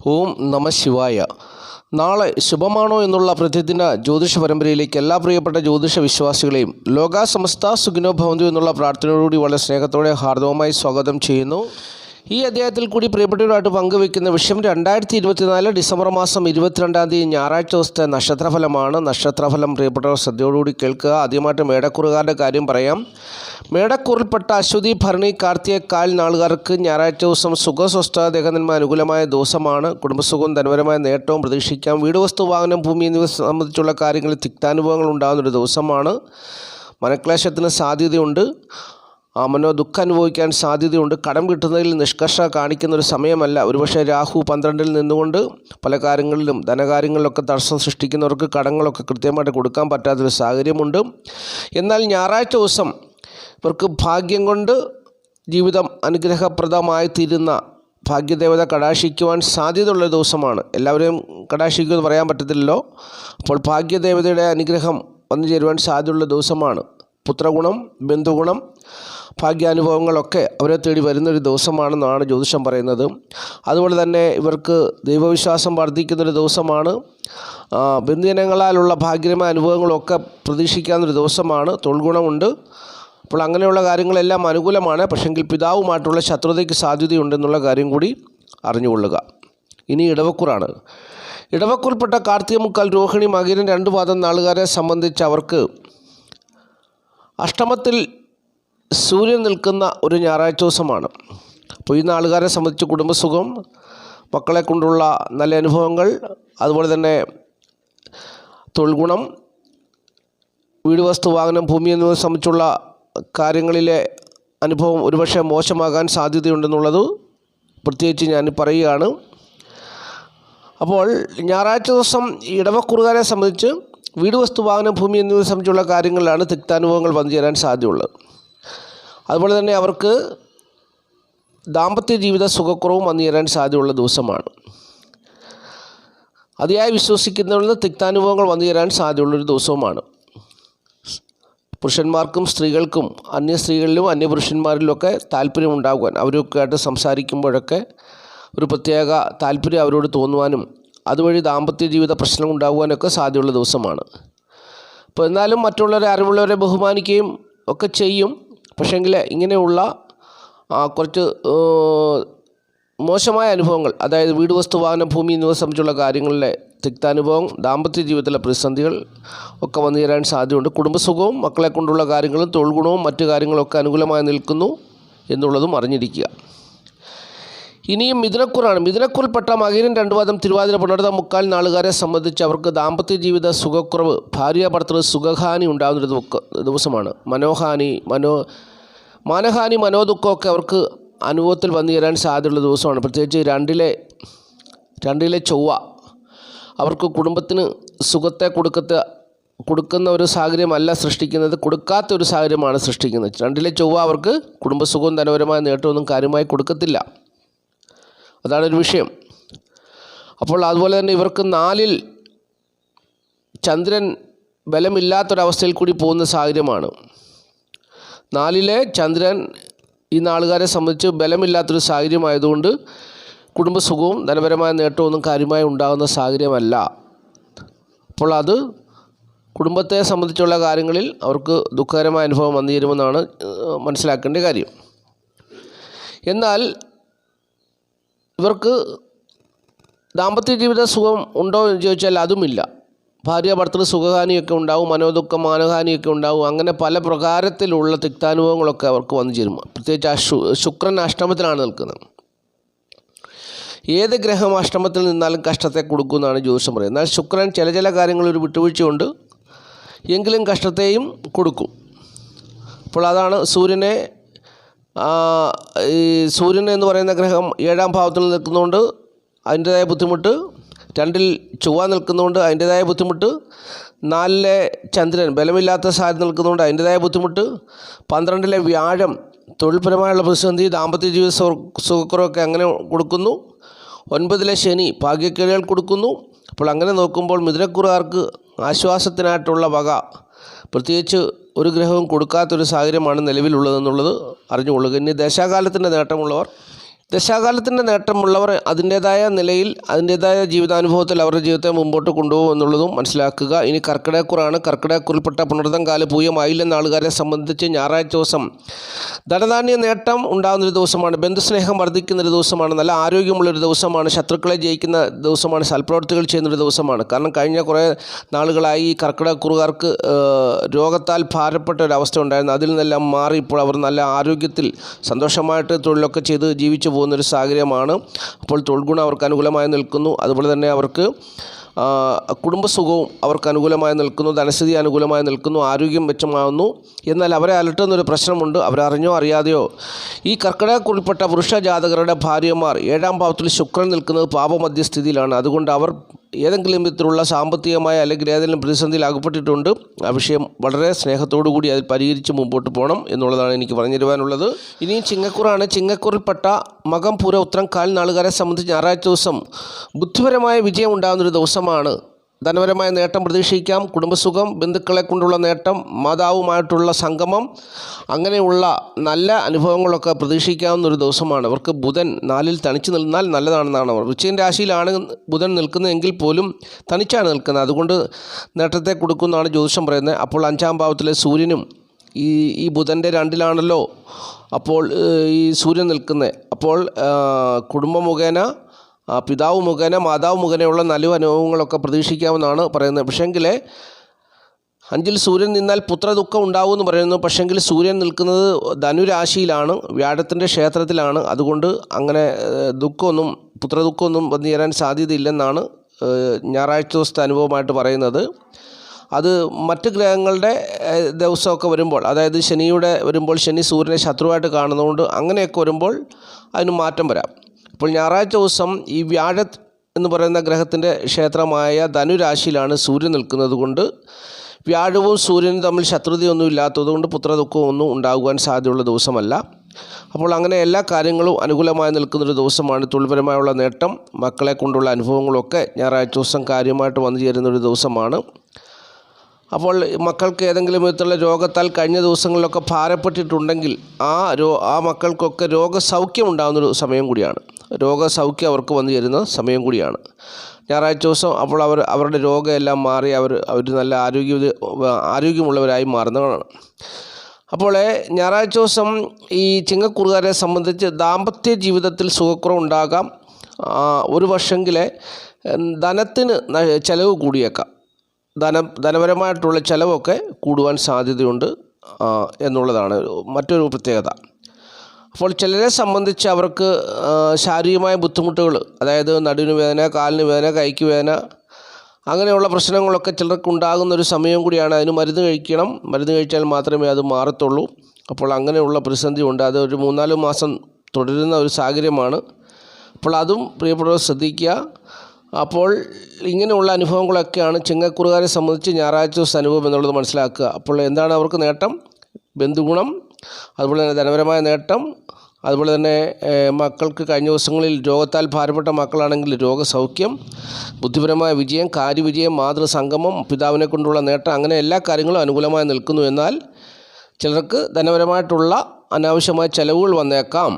ഓം നമ ശിവായ. നാളെ ശുഭമാണോ എന്നുള്ള പ്രതിദിന ജ്യോതിഷ പരമ്പരയിലേക്ക് എല്ലാ പ്രിയപ്പെട്ട ജ്യോതിഷ വിശ്വാസികളെയും ലോകാ സമസ്ത സുഖിനോ ഭവന്തു എന്നുള്ള പ്രാർത്ഥനയോടുകൂടി വളരെ സ്നേഹത്തോടെ ഹാർദവമായി സ്വാഗതം ചെയ്യുന്നു. ഈ അധ്യായത്തിൽ കൂടി പ്രിയപ്പെട്ടവരുമായിട്ട് പങ്കുവയ്ക്കുന്ന വിഷയം 2024 ഡിസംബർ മാസം 22-ാം തീയതി ഞായറാഴ്ച ദിവസത്തെ നക്ഷത്രഫലമാണ്. നക്ഷത്രഫലം പ്രിയപ്പെട്ടവർ ശ്രദ്ധയോടുകൂടി കേൾക്കുക. ആദ്യമായിട്ട് മേടക്കൂറുകാരുടെ കാര്യം പറയാം. മേടക്കൂറിൽപ്പെട്ട അശ്വതി, ഭരണി, കാർത്തിക, കാൽ നാളുകാർക്ക് ഞായറാഴ്ച ദിവസം സുഖസ്വസ്ഥ ദേഹനന്മ അനുകൂലമായ ദിവസമാണ്. കുടുംബസുഖവും ധനപരമായ നേട്ടവും പ്രതീക്ഷിക്കാം. വീട്, വസ്തു, വാഹനം, ഭൂമി എന്നിവ സംബന്ധിച്ചുള്ള കാര്യങ്ങളിൽ തിക്താനുഭവങ്ങൾ ഉണ്ടാകുന്നൊരു ദിവസമാണ്. മനക്ലേശത്തിന് സാധ്യതയുണ്ട്. ദുഃഖം അനുഭവിക്കാൻ സാധ്യതയുണ്ട്. കടം കിട്ടുന്നതിൽ നിഷ്കർഷ കാണിക്കുന്നൊരു സമയമല്ല. ഒരുപക്ഷെ രാഹു 12-ൽ നിന്നുകൊണ്ട് പല കാര്യങ്ങളിലും ധനകാര്യങ്ങളിലൊക്കെ തടസ്സം സൃഷ്ടിക്കുന്നവർക്ക് കടങ്ങളൊക്കെ കൃത്യമായിട്ട് കൊടുക്കാൻ പറ്റാത്തൊരു സാഹചര്യമുണ്ട്. എന്നാൽ ഞായറാഴ്ച ദിവസം ഇവർക്ക് ഭാഗ്യം കൊണ്ട് ജീവിതം അനുഗ്രഹപ്രദമായി തീരുന്ന ഭാഗ്യദേവത കടാക്ഷിക്കുവാൻ സാധ്യതയുള്ള ദിവസമാണ്. എല്ലാവരെയും കടാക്ഷിക്കുമെന്ന് പറയാൻ പറ്റത്തില്ലല്ലോ. അപ്പോൾ ഭാഗ്യദേവതയുടെ അനുഗ്രഹം വന്നു ചേരുവാൻ സാധ്യതയുള്ള ദിവസമാണ്. പുത്രഗുണം, ബന്ധുഗുണം, ഭാഗ്യാനുഭവങ്ങളൊക്കെ അവരെ തേടി വരുന്നൊരു ദിവസമാണെന്നാണ് ജ്യോതിഷം പറയുന്നത്. അതുപോലെ തന്നെ ഇവർക്ക് ദൈവവിശ്വാസം വർദ്ധിക്കുന്നൊരു ദിവസമാണ്. ബന്ധുജനങ്ങളാലുള്ള ഭാഗ്യമായ അനുഭവങ്ങളൊക്കെ പ്രതീക്ഷിക്കാവുന്നൊരു ദിവസമാണ്. തൊഴിൽഗുണമുണ്ട്. അപ്പോൾ അങ്ങനെയുള്ള കാര്യങ്ങളെല്ലാം അനുകൂലമാണ്. പക്ഷെങ്കിൽ പിതാവുമായിട്ടുള്ള ശത്രുതയ്ക്ക് സാധ്യതയുണ്ടെന്നുള്ള കാര്യം കൂടി അറിഞ്ഞുകൊള്ളുക. ഇനി ഇടവക്കൂറാണ്. ഇടവക്കൂറിൽപ്പെട്ട കാർത്തിക, മുക്കാൽ, രോഹിണി, മകരം 2 പാദം നാളുകാരെ സംബന്ധിച്ച് അവർക്ക് അഷ്ടമത്തിൽ സൂര്യൻ നിൽക്കുന്ന ഒരു ഞായറാഴ്ച ദിവസമാണ്. അപ്പോൾ ഈ നാളുകാരെ സംബന്ധിച്ച് കുടുംബസുഖം, മക്കളെ കൊണ്ടുള്ള നല്ല അനുഭവങ്ങൾ, അതുപോലെ തന്നെ തൊഴിൽഗുണം, വീട്, വസ്തു, വാഹനം, ഭൂമി എന്നിവ സംബന്ധിച്ചുള്ള കാര്യങ്ങളിലെ അനുഭവം ഒരുപക്ഷെ മോശമാകാൻ സാധ്യതയുണ്ടെന്നുള്ളത് പ്രത്യേകിച്ച് ഞാൻ പറയുകയാണ്. അപ്പോൾ ഞായറാഴ്ച ദിവസം ഇടവക്കൂറുകാരെ സംബന്ധിച്ച് വീട്, വസ്തു, വാഹനം, ഭൂമി എന്നിവ സംബന്ധിച്ചുള്ള കാര്യങ്ങളിലാണ് തിക്താനുഭവങ്ങൾ വന്നു ചേരാൻ സാധ്യതയുള്ളത്. അതുപോലെ തന്നെ അവർക്ക് ദാമ്പത്യ ജീവിത സുഖക്കുറവും വന്നു ചേരാൻ സാധ്യതയുള്ള ദിവസമാണ്. അതിയായി വിശ്വസിക്കുന്നവരിൽ തിക്താനുഭവങ്ങൾ വന്നു ചേരാൻ സാധ്യതയുള്ളൊരു ദിവസവുമാണ്. പുരുഷന്മാർക്കും സ്ത്രീകൾക്കും അന്യ സ്ത്രീകളിലും അന്യപുരുഷന്മാരിലുമൊക്കെ താല്പര്യം ഉണ്ടാകുവാൻ, അവരൊക്കെ ആയിട്ട് സംസാരിക്കുമ്പോഴൊക്കെ ഒരു പ്രത്യേക താല്പര്യം അവരോട് തോന്നുവാനും അതുവഴി ദാമ്പത്യ ജീവിത പ്രശ്നം ഉണ്ടാകുവാനൊക്കെ സാധ്യതയുള്ള ദിവസമാണ്. അപ്പോൾ എന്നാലും മറ്റുള്ളവരെ, അറിവുള്ളവരെ ബഹുമാനിക്കുകയും ഒക്കെ ചെയ്യും. പക്ഷേങ്കിൽ ഇങ്ങനെയുള്ള കുറച്ച് മോശമായ അനുഭവങ്ങൾ, അതായത് വീട്, വസ്തു, വാഹനം, ഭൂമി എന്നിവ സംബന്ധിച്ചുള്ള കാര്യങ്ങളിലെ തിക്താനുഭവം, ദാമ്പത്യ ജീവിതത്തിലെ പ്രതിസന്ധികൾ ഒക്കെ വന്നു ചേരാൻ സാധ്യതയുണ്ട്. കുടുംബസുഖവും മക്കളെ കൊണ്ടുള്ള കാര്യങ്ങളും തൊഴിൽ ഗുണവും മറ്റു കാര്യങ്ങളൊക്കെ അനുകൂലമായി നിൽക്കുന്നു എന്നുള്ളതും അറിഞ്ഞിരിക്കുക. ഇനിയും മിഥുനക്കൂറാണ്. മിഥുനക്കൂറിൽപ്പെട്ട മകരം 2 പാദം തിരുവാതിര, പുണർതം, മുക്കാൽ നാളുകാരെ സംബന്ധിച്ച് അവർക്ക് ദാമ്പത്യ ജീവിത സുഖക്കുറവ്, ഭാര്യ ഭർത്തൃ സുഖഹാനി ഉണ്ടാകുന്നൊരു ദിവസമാണ്. മാനഹാനി, മനോദുഃഖമൊക്കെ അവർക്ക് അനുഭവത്തിൽ വന്നു ചേരാൻ സാധ്യതയുള്ള ദിവസമാണ്. പ്രത്യേകിച്ച് 2-ലെ ചൊവ്വ അവർക്ക് കുടുംബത്തിന് സുഖത്തെ കൊടുക്കുന്ന ഒരു സാഹചര്യമല്ല സൃഷ്ടിക്കുന്നത്, കൊടുക്കാത്തൊരു സാഹചര്യമാണ് സൃഷ്ടിക്കുന്നത്. 2-ലെ ചൊവ്വ അവർക്ക് കുടുംബസുഖവും ധനപരമായ നേട്ടമൊന്നും കാര്യമായി കൊടുക്കത്തില്ല. അതാണൊരു വിഷയം. അപ്പോൾ അതുപോലെ തന്നെ ഇവർക്ക് 4-ൽ ചന്ദ്രൻ ബലമില്ലാത്തൊരവസ്ഥയിൽ കൂടി പോകുന്ന സാഹചര്യമാണ്. 4-ലെ ചന്ദ്രൻ ഈ നാളുകാരെ സംബന്ധിച്ച് ബലമില്ലാത്തൊരു സാഹചര്യമായതുകൊണ്ട് കുടുംബസുഖവും ധനപരമായ നേട്ടമൊന്നും കാര്യമായി ഉണ്ടാകുന്ന സാഹചര്യമല്ല. അപ്പോൾ അത് കുടുംബത്തെ സംബന്ധിച്ചുള്ള കാര്യങ്ങളിൽ അവർക്ക് ദുഃഖകരമായ അനുഭവം വന്നു ചേരുമെന്നാണ് മനസ്സിലാക്കേണ്ട കാര്യം. എന്നാൽ ഇവർക്ക് ദാമ്പത്യ ജീവിത സുഖം ഉണ്ടോ എന്ന് ചോദിച്ചാൽ അതുമില്ല. ഭാര്യ ഭർത്തൃ സുഖഹാനിയൊക്കെ ഉണ്ടാവും, മനോദുഃഖം, മാനഹാനിയൊക്കെ ഉണ്ടാവും. അങ്ങനെ പല പ്രകാരത്തിലുള്ള തിക്താനുഭവങ്ങളൊക്കെ അവർക്ക് വന്നു ചേരും. പ്രത്യേകിച്ച് ശുക്രൻ അഷ്ടമത്തിലാണ് നിൽക്കുന്നത്. ഏത് ഗ്രഹം അഷ്ടമത്തിൽ നിന്നാലും കഷ്ടത്തെ കൊടുക്കുമെന്നാണ് ജ്യോതിഷം പറയുന്നത്. എന്നാൽ ശുക്രൻ ചില കാര്യങ്ങളിൽ ഒരു വിട്ടുവീഴ്ചയുണ്ട്, എങ്കിലും കഷ്ടത്തെയും കൊടുക്കും. അപ്പോൾ അതാണ് സൂര്യൻ എന്ന് പറയുന്ന ഗ്രഹം 7-ാം ഭാവത്തിൽ നിൽക്കുന്നതുകൊണ്ട് അതിൻ്റേതായ ബുദ്ധിമുട്ട്, 2-ൽ ചൊവ്വ നിൽക്കുന്നതുകൊണ്ട് അതിൻ്റേതായ ബുദ്ധിമുട്ട്, 4-ലെ ചന്ദ്രൻ ബലമില്ലാത്ത സാധ്യത നിൽക്കുന്നതുകൊണ്ട് അതിൻ്റേതായ ബുദ്ധിമുട്ട്, 12-ലെ വ്യാഴം തൊഴിൽപരമായുള്ള പ്രതിസന്ധി, ദാമ്പത്യ ജീവിത സുഖക്കുറവൊക്കെ അങ്ങനെ കൊടുക്കുന്നു, 9-ലെ ശനി ഭാഗ്യക്കേടുകൾ കൊടുക്കുന്നു. അപ്പോൾ അങ്ങനെ നോക്കുമ്പോൾ മിഥുനക്കൂറുകാർക്ക് ആശ്വാസത്തിനായിട്ടുള്ള വക പ്രത്യേകിച്ച് ഒരു ഗ്രഹവും കൊടുക്കാത്തൊരു സാഹചര്യമാണ് നിലവിലുള്ളതെന്നുള്ളത് അറിഞ്ഞുകൊള്ളുക. ഇനി ദശാകാലത്തിൻ്റെ നേട്ടമുള്ളവർ ദശാകാലത്തിൻ്റെ നേട്ടമുള്ളവർ അതിൻ്റേതായ നിലയിൽ അതിൻ്റേതായ ജീവിതാനുഭവത്തിൽ അവരുടെ ജീവിതത്തെ മുമ്പോട്ട് കൊണ്ടുപോകും എന്നുള്ളതും മനസ്സിലാക്കുക. ഇനി കർക്കിടകക്കുറാണ്. കർക്കിടകക്കുറിൽപ്പെട്ട പുണർതം കാല പൂയമായില്ലെന്ന ആളുകാരെ സംബന്ധിച്ച് ഞായറാഴ്ച ദിവസം ധനധാന്യ നേട്ടം ഉണ്ടാകുന്നൊരു ദിവസമാണ്. ബന്ധുസ്നേഹം വർദ്ധിക്കുന്നൊരു ദിവസമാണ്. നല്ല ആരോഗ്യമുള്ളൊരു ദിവസമാണ്. ശത്രുക്കളെ ജയിക്കുന്ന ദിവസമാണ്. സൽപ്രവർത്തികൾ ചെയ്യുന്നൊരു ദിവസമാണ്. കാരണം കഴിഞ്ഞ കുറേ നാളുകളായി ഈ കർക്കിടകക്കുറുകാർക്ക് രോഗത്താൽ ഭാരപ്പെട്ട ഒരവസ്ഥ ഉണ്ടായിരുന്നു. അതിൽ നിന്നെല്ലാം മാറി ഇപ്പോൾ അവർ നല്ല ആരോഗ്യത്തിൽ സന്തോഷമായിട്ട് തൊഴിലൊക്കെ ചെയ്ത് ജീവിച്ചു പോകുന്നൊരു സാഹചര്യമാണ്. അപ്പോൾ തൊഴിൽ ഗുണം അവർക്ക് അനുകൂലമായി നിൽക്കുന്നു. അതുപോലെ തന്നെ അവർക്ക് കുടുംബസുഖവും അവർക്ക് അനുകൂലമായി നിൽക്കുന്നു. ധനസ്ഥിതി അനുകൂലമായി നിൽക്കുന്നു. ആരോഗ്യം മെച്ചമാകുന്നു. എന്നാൽ അവരെ അലട്ടുന്നൊരു പ്രശ്നമുണ്ട്. അവരറിഞ്ഞോ അറിയാതെയോ ഈ കർക്കിടകക്കുറിൽപ്പെട്ട പുരുഷ ജാതകരുടെ ഭാര്യമാർ 7ാം ഭാവത്തിൽ ശുക്രൻ നിൽക്കുന്നത് പാപമധ്യസ്ഥിതിയിലാണ്. അതുകൊണ്ട് അവർ ഏതെങ്കിലും വിധത്തിലുള്ള സാമ്പത്തികമായ അല്ലെങ്കിൽ ഏതെങ്കിലും പ്രതിസന്ധിയിൽ അകപ്പെട്ടിട്ടുണ്ട്. ആ വിഷയം വളരെ സ്നേഹത്തോടു കൂടി അതിൽ പരിഹരിച്ച് മുമ്പോട്ട് പോകണം എന്നുള്ളതാണ് എനിക്ക് പറഞ്ഞു തരുവാനുള്ളത്. ഇനിയും ചിങ്ങക്കുറാണ്. ചിങ്ങക്കുറിൽപ്പെട്ട മകം പൂര ഉത്രം കാൽ നാളുകാരെ സംബന്ധിച്ച് ഞായറാഴ്ച ദിവസം ബുദ്ധിപരമായ വിജയം ഉണ്ടാകുന്നൊരു ദിവസമാണ്. ധനപരമായ നേട്ടം പ്രതീക്ഷിക്കാം. കുടുംബസുഖം, ബന്ധുക്കളെ കൊണ്ടുള്ള നേട്ടം, മാതാവുമായിട്ടുള്ള സംഗമം, അങ്ങനെയുള്ള നല്ല അനുഭവങ്ങളൊക്കെ പ്രതീക്ഷിക്കാവുന്നൊരു ദിവസമാണ്. അവർക്ക് ബുധൻ 4ൽ തനിച്ച് നിന്നാൽ നല്ലതാണെന്നാണ് അവർ. വൃശ്ചികൻ രാശിയിലാണ് ബുധൻ നിൽക്കുന്നതെങ്കിൽ പോലും തനിച്ചാണ് നിൽക്കുന്നത്. അതുകൊണ്ട് നേട്ടത്തെ കൊടുക്കുമെന്നാണ് ജ്യോതിഷം പറയുന്നത്. അപ്പോൾ 5ാം ഭാവത്തിലെ സൂര്യനും ഈ ബുധൻ്റെ 2ലാണല്ലോ അപ്പോൾ ഈ സൂര്യൻ നിൽക്കുന്നത്. അപ്പോൾ കുടുംബ മുഖേന, പിതാവ് മുഖേന, മാതാവ് മുഖേനയുള്ള നല്ല അനുഭവങ്ങളൊക്കെ പ്രതീക്ഷിക്കാമെന്നാണ് പറയുന്നത്. പക്ഷേങ്കിൽ 5ൽ സൂര്യൻ നിന്നാൽ പുത്രദുഃഖം ഉണ്ടാവുമെന്ന് പറയുന്നു. പക്ഷേങ്കിൽ സൂര്യൻ നിൽക്കുന്നത് ധനുരാശിയിലാണ്, വ്യാഴത്തിൻ്റെ ക്ഷേത്രത്തിലാണ്. അതുകൊണ്ട് അങ്ങനെ പുത്രദുഃഖമൊന്നും വന്നു ചേരാൻ സാധ്യതയില്ലെന്നാണ് ഞായറാഴ്ച ദിവസത്തെ അനുഭവമായിട്ട് പറയുന്നത്. അത് മറ്റ് ഗ്രഹങ്ങളുടെ ദിവസമൊക്കെ വരുമ്പോൾ, അതായത് ശനിയുടെ വരുമ്പോൾ ശനി സൂര്യനെ ശത്രുവായിട്ട് കാണുന്നതുകൊണ്ട് അങ്ങനെയൊക്കെ വരുമ്പോൾ അതിന് മാറ്റം വരാം. അപ്പോൾ ഞായറാഴ്ച ദിവസം ഈ വ്യാഴം എന്ന് പറയുന്ന ഗ്രഹത്തിൻ്റെ ക്ഷേത്രമായ ധനുരാശിയിലാണ് സൂര്യൻ നിൽക്കുന്നത് കൊണ്ട് വ്യാഴവും സൂര്യനും തമ്മിൽ ശത്രുതയൊന്നും ഇല്ലാത്തതുകൊണ്ട് പുത്രദുഃഖമൊന്നും ഉണ്ടാകുവാൻ സാധ്യതയുള്ള ദിവസമല്ല. അപ്പോൾ അങ്ങനെ എല്ലാ കാര്യങ്ങളും അനുകൂലമായി നിൽക്കുന്നൊരു ദിവസമാണ്. തൊഴിൽപരമായുള്ള നേട്ടം, മക്കളെ കൊണ്ടുള്ള അനുഭവങ്ങളൊക്കെ ഞായറാഴ്ച ദിവസം കാര്യമായിട്ട് വന്നു ചേരുന്നൊരു ദിവസമാണ്. അപ്പോൾ മക്കൾക്ക് ഏതെങ്കിലും വിധത്തിലുള്ള രോഗത്താൽ കഴിഞ്ഞ ദിവസങ്ങളിലൊക്കെ ഭാരപ്പെട്ടിട്ടുണ്ടെങ്കിൽ ആ മക്കൾക്കൊക്കെ രോഗസൗഖ്യം ഉണ്ടാകുന്നൊരു സമയം കൂടിയാണ്. രോഗസൗഖ്യം അവർക്ക് വന്നു ചേരുന്ന സമയം കൂടിയാണ് ഞായറാഴ്ച ദിവസം. അപ്പോൾ അവരുടെ രോഗമെല്ലാം മാറി അവർ നല്ല ആരോഗ്യമുള്ളവരായി മാറുന്നതാണ്. അപ്പോൾ ഞായറാഴ്ച ദിവസം ഈ ചിങ്ങക്കുറുകാരെ സംബന്ധിച്ച് ദാമ്പത്യ ജീവിതത്തിൽ സുഖക്കുറവുണ്ടാകാം. ഒരു വർഷമെങ്കിലെ ധനത്തിന് ചിലവ് കൂടിയേക്കാം. ധനപരമായിട്ടുള്ള ചിലവൊക്കെ കൂടുവാൻ സാധ്യതയുണ്ട് എന്നുള്ളതാണ് മറ്റൊരു പ്രത്യേകത. അപ്പോൾ ചിലരെ സംബന്ധിച്ച് അവർക്ക് ശാരീരികമായ ബുദ്ധിമുട്ടുകൾ, അതായത് നടുവിന് വേദന, കാലിന് വേദന, കൈക്ക് വേദന, അങ്ങനെയുള്ള പ്രശ്നങ്ങളൊക്കെ ചിലർക്ക് ഉണ്ടാകുന്നൊരു സമയം കൂടിയാണ്. അതിന് മരുന്ന് കഴിക്കണം. മരുന്ന് കഴിച്ചാൽ മാത്രമേ അത് മാറത്തുള്ളൂ. അപ്പോൾ അങ്ങനെയുള്ള പ്രതിസന്ധി ഉണ്ട്. അത് ഒരു 3-4 മാസം തുടരുന്ന ഒരു സാഹചര്യമാണ്. അപ്പോൾ അതും പ്രിയപ്പെട്ടവർ ശ്രദ്ധിക്കുക. അപ്പോൾ ഇങ്ങനെയുള്ള അനുഭവങ്ങളൊക്കെയാണ് ചിങ്ങക്കുറുകാരെ സംബന്ധിച്ച് ഞായറാഴ്ച ദിവസം അനുഭവം എന്നുള്ളത് മനസ്സിലാക്കുക. അപ്പോൾ എന്താണ് അവർക്ക് നേട്ടം? ബന്ധുഗുണം, അതുപോലെ തന്നെ ധനപരമായ നേട്ടം, അതുപോലെ തന്നെ മക്കൾക്ക് കഴിഞ്ഞ ദിവസങ്ങളിൽ രോഗത്താൽ ഭാരപ്പെട്ട മക്കളാണെങ്കിൽ രോഗസൗഖ്യം, ബുദ്ധിപരമായ വിജയം, കാര്യവിജയം, മാതൃസംഗമം, പിതാവിനെ കൊണ്ടുള്ള നേട്ടം, അങ്ങനെ എല്ലാ കാര്യങ്ങളും അനുകൂലമായി നിൽക്കുന്നു. എന്നാൽ ചിലർക്ക് ധനപരമായിട്ടുള്ള അനാവശ്യമായ ചിലവുകൾ വന്നേക്കാം.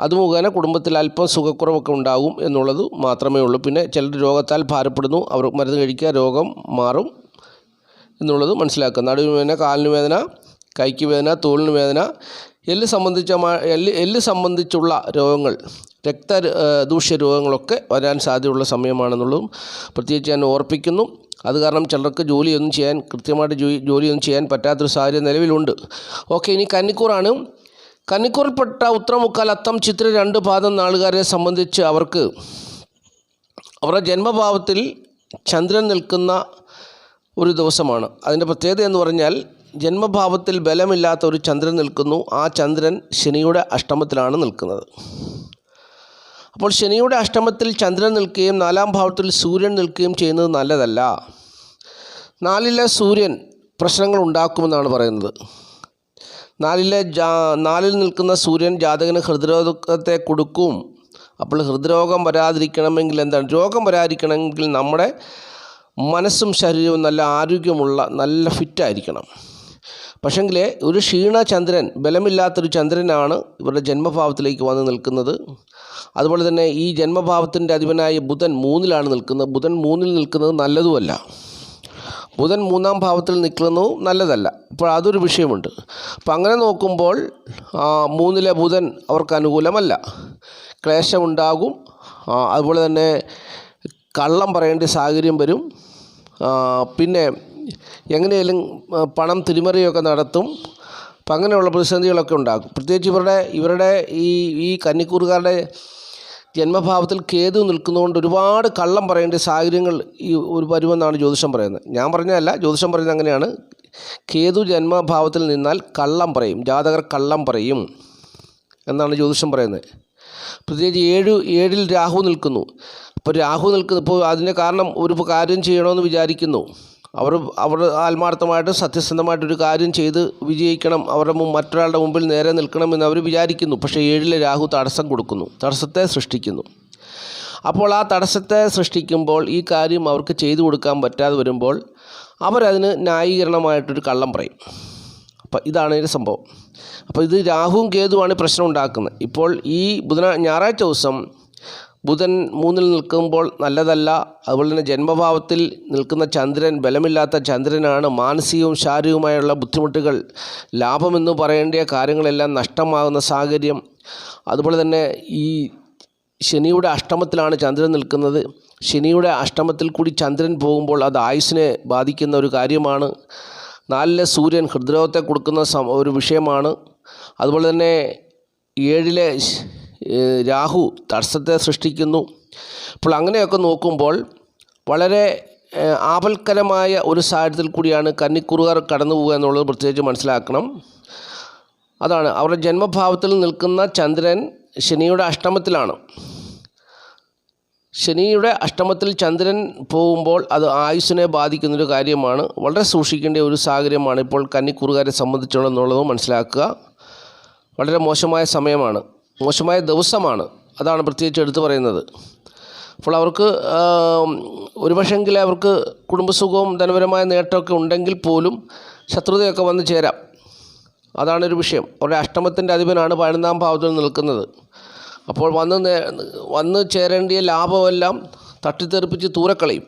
അത് മുഖേന കുടുംബത്തിൽ അല്പം സുഖക്കുറവൊക്കെ ഉണ്ടാകും എന്നുള്ളത് മാത്രമേ ഉള്ളൂ. പിന്നെ ചിലർ രോഗത്താൽ ഭാരപ്പെടുന്നു, അവർ മരുന്ന് കഴിക്കുക, രോഗം മാറും എന്നുള്ളത് മനസ്സിലാക്കുക. നടുവിന് വേദന, കാലിന് വേദന, കൈക്ക് വേദന, തോളിന് വേദന, എല്ല് സംബന്ധിച്ചുള്ള രോഗങ്ങൾ, രക്തദൂഷ്യ രോഗങ്ങളൊക്കെ വരാൻ സാധ്യതയുള്ള സമയമാണെന്നുള്ളതും പ്രത്യേകിച്ച് ഞാൻ ഓർപ്പിക്കുന്നു. അത് കാരണം ചിലർക്ക് കൃത്യമായിട്ട് ജോലിയൊന്നും ചെയ്യാൻ പറ്റാത്തൊരു സാഹചര്യം നിലവിലുണ്ട്. ഓക്കെ, ഇനി കന്നിക്കൂറാണ്. കന്നിക്കൂറിൽപ്പെട്ട ഉത്രമുക്കാൽ, അത്തം, ചിത്ര 2 പാദം നാളുകാരെ സംബന്ധിച്ച് അവർക്ക് അവരുടെ ജന്മഭാവത്തിൽ ചന്ദ്രൻ നിൽക്കുന്ന ഒരു ദിവസമാണ്. അതിൻ്റെ പ്രത്യേകത എന്ന് പറഞ്ഞാൽ ജന്മഭാവത്തിൽ ബലമില്ലാത്ത ഒരു ചന്ദ്രൻ നിൽക്കുന്നു. ആ ചന്ദ്രൻ ശനിയുടെ അഷ്ടമത്തിലാണ് നിൽക്കുന്നത്. അപ്പോൾ ശനിയുടെ അഷ്ടമത്തിൽ ചന്ദ്രൻ നിൽക്കുകയും 4ാം ഭാവത്തിൽ സൂര്യൻ നിൽക്കുകയും ചെയ്യുന്നത് നല്ലതല്ല. 4ലെ സൂര്യൻ പ്രശ്നങ്ങൾ ഉണ്ടാക്കുമെന്നാണ് പറയുന്നത്. 4ൽ നിൽക്കുന്ന സൂര്യൻ ജാതകന് ഹൃദ്രോഗത്തെ കൊടുക്കും. അപ്പോൾ ഹൃദ്രോഗം വരാതിരിക്കണമെങ്കിൽ എന്താണ്? രോഗം വരാതിരിക്കണമെങ്കിൽ നമ്മുടെ മനസ്സും ശരീരവും നല്ല ആരോഗ്യമുള്ള, നല്ല ഫിറ്റായിരിക്കണം. പക്ഷെങ്കിൽ ഒരു ക്ഷീണ ചന്ദ്രൻ, ബലമില്ലാത്തൊരു ചന്ദ്രനാണ് ഇവരുടെ ജന്മഭാവത്തിലേക്ക് വന്ന് നിൽക്കുന്നത്. അതുപോലെ തന്നെ ഈ ജന്മഭാവത്തിൻ്റെ അധിപനായ ബുധൻ 3-ലാണ് നിൽക്കുന്നത്. ബുധൻ 3-ൽ നിൽക്കുന്നത് നല്ലതുമല്ല. ബുധൻ 3-ാം ഭാവത്തിൽ നിൽക്കുന്നതും നല്ലതല്ല. അപ്പോൾ അതൊരു വിഷയമുണ്ട്. അപ്പോൾ അങ്ങനെ നോക്കുമ്പോൾ 3-ലെ ബുധൻ അവർക്ക് അനുകൂലമല്ല. ക്ലേശമുണ്ടാകും. അതുപോലെ തന്നെ കള്ളം പറയേണ്ട സാഹചര്യം വരും. പിന്നെ എങ്ങനെയെങ്കിലും പണം തിരിമറിയൊക്കെ നടത്തും. അപ്പം അങ്ങനെയുള്ള പ്രതിസന്ധികളൊക്കെ ഉണ്ടാകും. പ്രത്യേകിച്ച് ഇവരുടെ ഈ കന്നിക്കൂറുകാരുടെ ജന്മഭാവത്തിൽ കേതു നിൽക്കുന്നതുകൊണ്ട് ഒരുപാട് കള്ളം പറയേണ്ട സാഹചര്യങ്ങൾ വരുമെന്നാണ് ജ്യോതിഷം പറയുന്നത്. ഞാൻ പറഞ്ഞതല്ല, ജ്യോതിഷം പറയുന്നത് അങ്ങനെയാണ്. കേതു ജന്മഭാവത്തിൽ നിന്നാൽ കള്ളം പറയും, ജാതകർ കള്ളം പറയും എന്നാണ് ജ്യോതിഷം പറയുന്നത്. പ്രത്യേകിച്ച് 7-ൽ രാഹു നിൽക്കുന്നു. ഇപ്പോൾ അതിൻ്റെ കാരണം ഒരു കാര്യം ചെയ്യണമെന്ന് വിചാരിക്കുന്നു. അവർ ആത്മാർത്ഥമായിട്ട് സത്യസന്ധമായിട്ടൊരു കാര്യം ചെയ്ത് വിജയിക്കണം, മറ്റൊരാളുടെ മുമ്പിൽ നേരെ നിൽക്കണമെന്ന് അവർ വിചാരിക്കുന്നു. പക്ഷേ 7-ലെ രാഹു തടസ്സം കൊടുക്കുന്നു, തടസ്സത്തെ സൃഷ്ടിക്കുന്നു. അപ്പോൾ ആ തടസ്സത്തെ സൃഷ്ടിക്കുമ്പോൾ ഈ കാര്യം അവർക്ക് ചെയ്തു കൊടുക്കാൻ പറ്റാതെ വരുമ്പോൾ അവരതിന് ന്യായീകരണമായിട്ടൊരു കള്ളം പറയും. അപ്പം ഇതാണ് ഇതിൻ്റെ സംഭവം. അപ്പോൾ ഇത് രാഹുവും കേതുവാണ് പ്രശ്നം ഉണ്ടാക്കുന്നത്. ഇപ്പോൾ ഈ ഞായറാഴ്ച ദിവസം ബുധൻ 3-ൽ നിൽക്കുമ്പോൾ നല്ലതല്ല. അതുപോലെ തന്നെ ജന്മഭാവത്തിൽ നിൽക്കുന്ന ചന്ദ്രൻ ബലമില്ലാത്ത ചന്ദ്രനാണ്. മാനസികവും ശാരീരികവുമായുള്ള ബുദ്ധിമുട്ടുകൾ, ലാഭമെന്ന് പറയേണ്ട കാര്യങ്ങളെല്ലാം നഷ്ടമാകുന്ന സാഹചര്യം. അതുപോലെ തന്നെ ഈ ശനിയുടെ അഷ്ടമത്തിലാണ് ചന്ദ്രൻ നിൽക്കുന്നത്. ശനിയുടെ അഷ്ടമത്തിൽ കൂടി ചന്ദ്രൻ പോകുമ്പോൾ അത് ആയുസ്സിനെ ബാധിക്കുന്ന ഒരു കാര്യമാണ്. 4-ലെ സൂര്യൻ ഹൃദ്രോഗത്തെ കൊടുക്കുന്ന ഒരു വിഷയമാണ്. അതുപോലെ തന്നെ 7-ലെ രാഹു തടസ്സത്തെ സൃഷ്ടിക്കുന്നു. അപ്പോൾ അങ്ങനെയൊക്കെ നോക്കുമ്പോൾ വളരെ ആപൽക്കരമായ ഒരു സാഹചര്യത്തിൽ കൂടിയാണ് കന്നിക്കൂറുകാർ കടന്നു പോകുക എന്നുള്ളത് പ്രത്യേകിച്ച് മനസ്സിലാക്കണം. അതാണ് അവരുടെ ജന്മഭാവത്തിൽ നിൽക്കുന്ന ചന്ദ്രൻ ശനിയുടെ അഷ്ടമത്തിലാണ്. ശനിയുടെ അഷ്ടമത്തിൽ ചന്ദ്രൻ പോകുമ്പോൾ അത് ആയുസ്സിനെ ബാധിക്കുന്നൊരു കാര്യമാണ്. വളരെ സൂക്ഷിക്കേണ്ട ഒരു സാഹചര്യമാണ് ഇപ്പോൾ കന്നിക്കൂറുകാരെ സംബന്ധിച്ചുള്ളതെന്നുള്ളതും മനസ്സിലാക്കുക. വളരെ മോശമായ സമയമാണ്, മോശമായ ദിവസമാണ്. അതാണ് പ്രത്യേകിച്ച് എടുത്തു പറയുന്നത്. അപ്പോൾ അവർക്ക് ഒരുപക്ഷെങ്കിൽ അവർക്ക് കുടുംബസുഖവും ധനപരമായ നേട്ടമൊക്കെ ഉണ്ടെങ്കിൽ പോലും ശത്രുതയൊക്കെ വന്നു ചേരാം. അതാണൊരു വിഷയം. അവരുടെ അഷ്ടമത്തിൻ്റെ അധിപനാണ് 11-ാം ഭാവത്തിൽ നിൽക്കുന്നത്. അപ്പോൾ വന്ന് ചേരേണ്ടിയ ലാഭമെല്ലാം തട്ടിത്തെറിപ്പിച്ച് തൂരക്കളയും.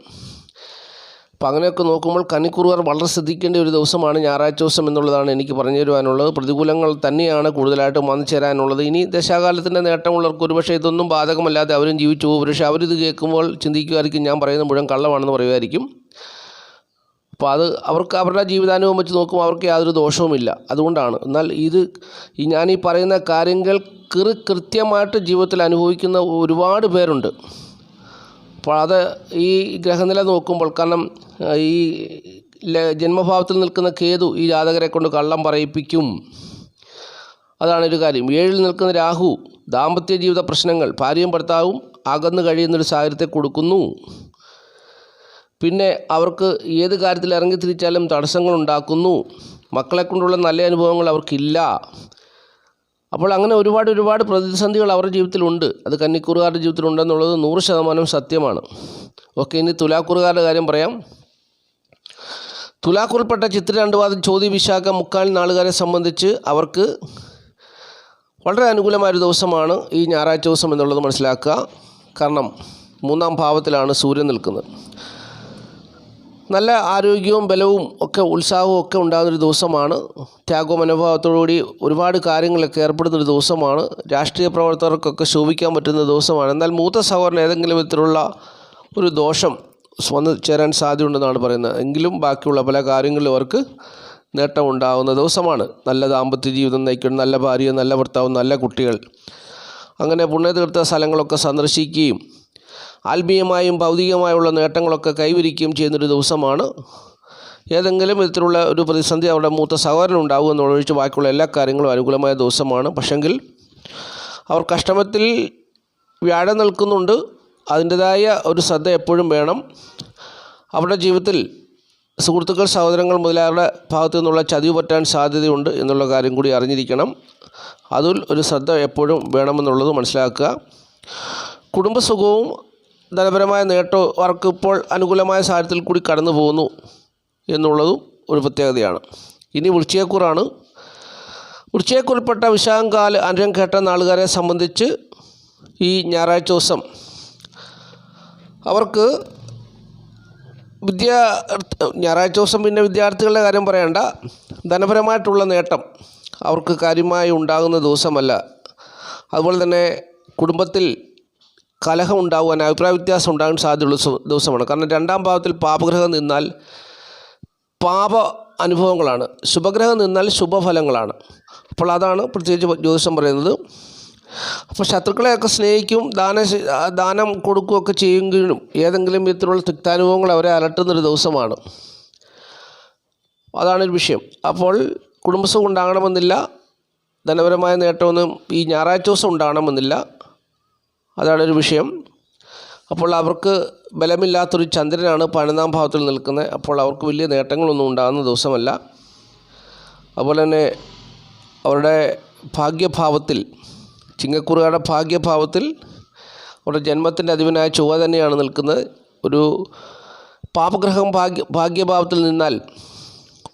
അപ്പോൾ അങ്ങനെയൊക്കെ നോക്കുമ്പോൾ കന്നിക്കൂറുകാർ വളരെ ശ്രദ്ധിക്കേണ്ട ഒരു ദിവസമാണ് ഞായറാഴ്ച ദിവസം എന്നുള്ളതാണ് എനിക്ക് പറഞ്ഞു തരുവാനുള്ളത്. പ്രതികൂലങ്ങൾ തന്നെയാണ് കൂടുതലായിട്ടും വന്നു ചേരാനുള്ളത്. ഇനി ദശാകാലത്തിൻ്റെ നേട്ടമുള്ളവർക്ക് ഒരുപക്ഷെ ഇതൊന്നും ബാധകമല്ലാതെ അവരും ജീവിച്ചു പോകും. പക്ഷേ അവരിത് കേൾക്കുമ്പോൾ ചിന്തിക്കുമായിരിക്കും ഞാൻ പറയുന്നത് മുഴുവൻ കള്ളമാണെന്ന് പറയുമായിരിക്കും. അപ്പോൾ അവർക്ക് അവരുടെ ജീവിതാനുഭവം വെച്ച് നോക്കുമ്പോൾ അവർക്ക് യാതൊരു ദോഷവുമില്ല. അതുകൊണ്ടാണ്. എന്നാൽ ഞാൻ ഈ പറയുന്ന കാര്യങ്ങൾ കൃത്യമായിട്ട് ജീവിതത്തിൽ അനുഭവിക്കുന്ന ഒരുപാട് പേരുണ്ട്. അപ്പോൾ അത് ഈ ഗ്രഹനില നോക്കുമ്പോൾ, കാരണം ഈ ജന്മഭാവത്തിൽ നിൽക്കുന്ന കേതു ഈ ജാതകരെ കൊണ്ട് കള്ളം പറയിപ്പിക്കും. അതാണൊരു കാര്യം. 7-ൽ നിൽക്കുന്ന രാഹു ദാമ്പത്യ ജീവിത പ്രശ്നങ്ങൾ, ഭാര്യയും ഭർത്താവും അകന്നു കഴിയുന്നൊരു സാഹചര്യത്തെ കൊടുക്കുന്നു. പിന്നെ അവർക്ക് ഏത് കാര്യത്തിൽ ഇറങ്ങി തിരിച്ചാലും തടസ്സങ്ങൾ ഉണ്ടാക്കുന്നു. മക്കളെ കൊണ്ടുള്ള നല്ല അനുഭവങ്ങൾ അവർക്കില്ല. അപ്പോൾ അങ്ങനെ ഒരുപാട് പ്രതിസന്ധികൾ അവരുടെ ജീവിതത്തിലുണ്ട്. അത് കന്നിക്കൂറുകാരുടെ ജീവിതത്തിലുണ്ടെന്നുള്ളത് 100% സത്യമാണ്. ഓക്കെ, ഇനി തുലാക്കൂറുകാരുടെ കാര്യം പറയാം. തുലാക്കൂറിൽപ്പെട്ട ചിത്ര 2 പാദം ചോതി വിശാഖ മുക്കാൽ നാളുകാരെ സംബന്ധിച്ച് അവർക്ക് വളരെ അനുകൂലമായൊരു ദിവസമാണ് ഈ ഞായറാഴ്ച ദിവസം എന്നുള്ളത് മനസ്സിലാക്കുക. കാരണം 3-ാം ഭാവത്തിലാണ് സൂര്യൻ നിൽക്കുന്നത്. നല്ല ആരോഗ്യവും ബലവും ഒക്കെ ഉത്സാഹവും ഒക്കെ ഉണ്ടാകുന്നൊരു ദിവസമാണ്. ത്യാഗവും മനോഭാവത്തോടുകൂടി ഒരുപാട് കാര്യങ്ങളൊക്കെ ഏർപ്പെടുന്നൊരു ദിവസമാണ്. രാഷ്ട്രീയ പ്രവർത്തകർക്കൊക്കെ ശോഭിക്കാൻ പറ്റുന്ന ദിവസമാണ്. എന്നാൽ മൂത്ത സഹോദരൻ ഏതെങ്കിലും വിധത്തിലുള്ള ഒരു ദോഷം വന്ന് ചേരാൻ സാധ്യതയുണ്ടെന്നാണ് പറയുന്നത്. എങ്കിലും ബാക്കിയുള്ള പല കാര്യങ്ങളിലും അവർക്ക് നേട്ടമുണ്ടാകുന്ന ദിവസമാണ്. നല്ല ദാമ്പത്യ ജീവിതം നയിക്കുന്ന നല്ല ഭാര്യ, നല്ല ഭർത്താവ്, നല്ല കുട്ടികൾ, അങ്ങനെ പുണ്യതീർത്ഥ സ്ഥലങ്ങളൊക്കെ സന്ദർശിക്കുകയും ആത്മീയമായും ഭൗതികമായുള്ള നേട്ടങ്ങളൊക്കെ കൈവരിക്കുകയും ചെയ്യുന്നൊരു ദിവസമാണ്. ഏതെങ്കിലും വിധത്തിലുള്ള ഒരു പ്രതിസന്ധി അവരുടെ മൂത്ത സഹോദരൻ ഉണ്ടാകും എന്നൊഴിച്ച് ബാക്കിയുള്ള എല്ലാ കാര്യങ്ങളും അനുകൂലമായ ദിവസമാണ്. പക്ഷെങ്കിൽ അവർ കഷ്ടമത്തിൽ വ്യാഴം നിൽക്കുന്നുണ്ട്. അതിൻ്റെതായ ഒരു ശ്രദ്ധ എപ്പോഴും വേണം. അവരുടെ ജീവിതത്തിൽ സുഹൃത്തുക്കൾ, സഹോദരങ്ങൾ മുതലായവരുടെ ഭാഗത്തു നിന്നുള്ള ചതിവ് പറ്റാൻ സാധ്യതയുണ്ട് എന്നുള്ള കാര്യം കൂടി അറിഞ്ഞിരിക്കണം. അതിൽ ഒരു ശ്രദ്ധ എപ്പോഴും വേണമെന്നുള്ളത് മനസ്സിലാക്കുക. കുടുംബസുഖവും ധനപരമായ നേട്ടവും അവർക്ക് ഇപ്പോൾ അനുകൂലമായ സാഹചര്യത്തിൽ കൂടി കടന്നു പോകുന്നു എന്നുള്ളതും ഒരു പ്രത്യേകതയാണ്. ഇനി വൃശ്ചികക്കൂറാണ്. വൃശ്ചികക്കൂറിൽപ്പെട്ട വിശാഖം കാൽ അന്നം കേട്ട നാളുകാരെ സംബന്ധിച്ച് ഈ ഞായറാഴ്ച ദിവസം അവർക്ക് ഞായറാഴ്ച ദിവസം പിന്നെ വിദ്യാർത്ഥികളുടെ കാര്യം പറയണ്ട, ധനപരമായിട്ടുള്ള നേട്ടം അവർക്ക് കാര്യമായി ഉണ്ടാകുന്ന ദിവസമല്ല. അതുപോലെ തന്നെ കുടുംബത്തിൽ കലഹം ഉണ്ടാകുവാൻ, അഭിപ്രായ വ്യത്യാസം ഉണ്ടാകാൻ സാധ്യതയുള്ള ദിവസമാണ്. കാരണം 2ാം ഭാവത്തിൽ പാപഗ്രഹം നിന്നാൽ പാപ അനുഭവങ്ങളാണ്, ശുഭഗ്രഹം നിന്നാൽ ശുഭഫലങ്ങളാണ്. അപ്പോൾ അതാണ് പ്രത്യേകിച്ച് ജ്യോതിഷം പറയുന്നത്. അപ്പോൾ ശത്രുക്കളെയൊക്കെ സ്നേഹിക്കും, ദാനം കൊടുക്കുകയൊക്കെ ചെയ്യുമെങ്കിലും ഏതെങ്കിലും വിധത്തിലുള്ള തിക്താനുഭവങ്ങൾ അവരെ അലട്ടുന്നൊരു ദിവസമാണ്. അതാണൊരു വിഷയം. അപ്പോൾ കുടുംബസുഖം ഉണ്ടാകണമെന്നില്ല, ധനപരമായ നേട്ടമൊന്നും ഈ ഞായറാഴ്ച ദിവസം ഉണ്ടാകണമെന്നില്ല. അതാണൊരു വിഷയം. അപ്പോൾ അവർക്ക് ബലമില്ലാത്തൊരു ചന്ദ്രനാണ് 12ാം ഭാവത്തിൽ നിൽക്കുന്നത്. അപ്പോൾ അവർക്ക് വലിയ നേട്ടങ്ങളൊന്നും ഉണ്ടാകുന്ന ദിവസമല്ല. അതുപോലെ തന്നെ അവരുടെ ഭാഗ്യഭാവത്തിൽ, ചിങ്ങക്കുറുകാരുടെ ഭാഗ്യഭാവത്തിൽ അവരുടെ ജന്മത്തിൻ്റെ അധിപനായ ചൊവ്വ തന്നെയാണ് നിൽക്കുന്നത്. ഒരു പാപഗ്രഹം ഭാഗ്യഭാവത്തിൽ നിന്നാൽ